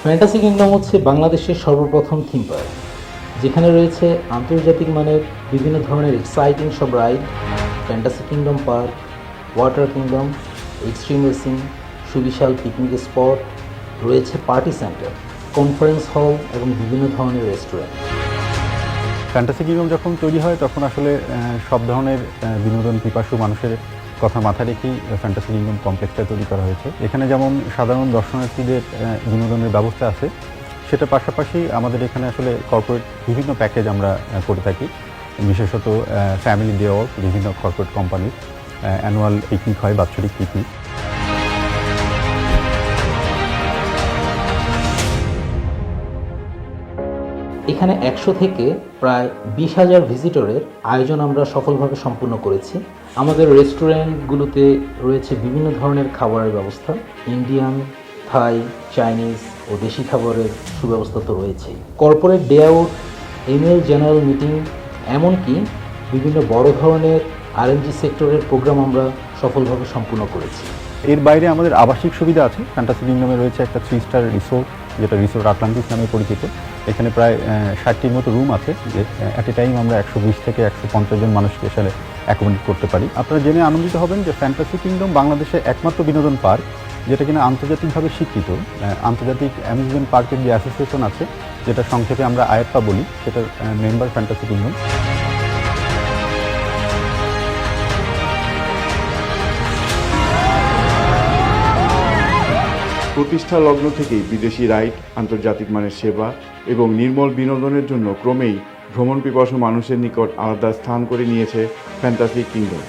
Fantasy kingdom হচ্ছে বাংলাদেশের সর্বপ্রথম থিম পার্ক, যেখানে রয়েছে আন্তর্জাতিক মানের বিভিন্ন ধরনের এক্সাইটিং সব ride, fantasy kingdom park, water kingdom, extreme racing, সুবিশাল পিকনিক স্পট, রয়েছে পার্টি সেন্টার, কনফারেন্স হল এবং বিভিন্ন ধরনের রেস্টুরেন্ট। ফ্যান্টাসি কিংডম যখন তৈরি হয় তখন আসলে সব ধরনের বিনোদন পিপাসু মানুষের কথা মাথায় রেখেই ফ্যান্টাসি কিংডম কমপ্লেক্সটা তৈরি করা হয়েছে। এখানে যেমন সাধারণ দর্শনার্থীদের বিনোদনের ব্যবস্থা আছে, সেটার পাশাপাশি আমাদের এখানে আসলে কর্পোরেট বিভিন্ন প্যাকেজ আমরা করে থাকি, বিশেষত ফ্যামিলি ডে আউট, বিভিন্ন কর্পোরেট কোম্পানির অ্যানুয়াল পিকনিক হয়, বাৎসরিক পিকনিক। এখানে 100 থেকে প্রায় 20,000 ভিজিটরের আয়োজন আমরা সফলভাবে সম্পূর্ণ করেছি। আমাদের রেস্টুরেন্টগুলোতে রয়েছে বিভিন্ন ধরনের খাবারের ব্যবস্থা, ইন্ডিয়ান, থাই, চাইনিজ ও দেশি খাবারের সুব্যবস্থা তো রয়েছেই। Corporate day out, annual general meeting, এমনকি বিভিন্ন বড় ধরনের আরএনজি সেক্টরের প্রোগ্রাম আমরা সফলভাবে সম্পূর্ণ করেছি। এর বাইরে আমাদের আবাসিক সুবিধা আছে। ফ্যান্টাসি কিংডমে রয়েছে একটা 3 স্টার রিসোর্ট, যেটা রিসোর্ট আটলান্টিস নামে পরিচিত। এখানে প্রায় 60টির মতো রুম আছে, যে অ্যাট এ টাইম আমরা 120 থেকে 150 জন মানুষকে এখানে অ্যাকোমোডেট করতে পারি। আপনারা জেনে আনন্দিত হবেন যে ফ্যান্টাসি কিংডম বাংলাদেশের একমাত্র বিনোদন পার্ক যেটা কিনা আন্তর্জাতিকভাবে স্বীকৃত। আন্তর্জাতিক অ্যামিউজমেন্ট পার্কের যে অ্যাসোসিয়েশন আছে, যেটা সংক্ষেপে আমরা আয়াপ্পা বলি, সেটার মেম্বার ফ্যান্টাসি কিংডম। প্রতিষ্ঠা লগ্ন থেকেই বিদেশি রাইড, আন্তর্জাতিক মানের সেবা এবং নির্মল বিনোদনের জন্য ক্রমেই ভ্রমণ পিপাসু মানুষের নিকট আলাদা স্থান করে নিয়েছে ফ্যান্টাসি কিংডম।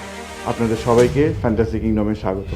আপনাদের সবাইকে ফ্যান্টাসি কিংডমে স্বাগত।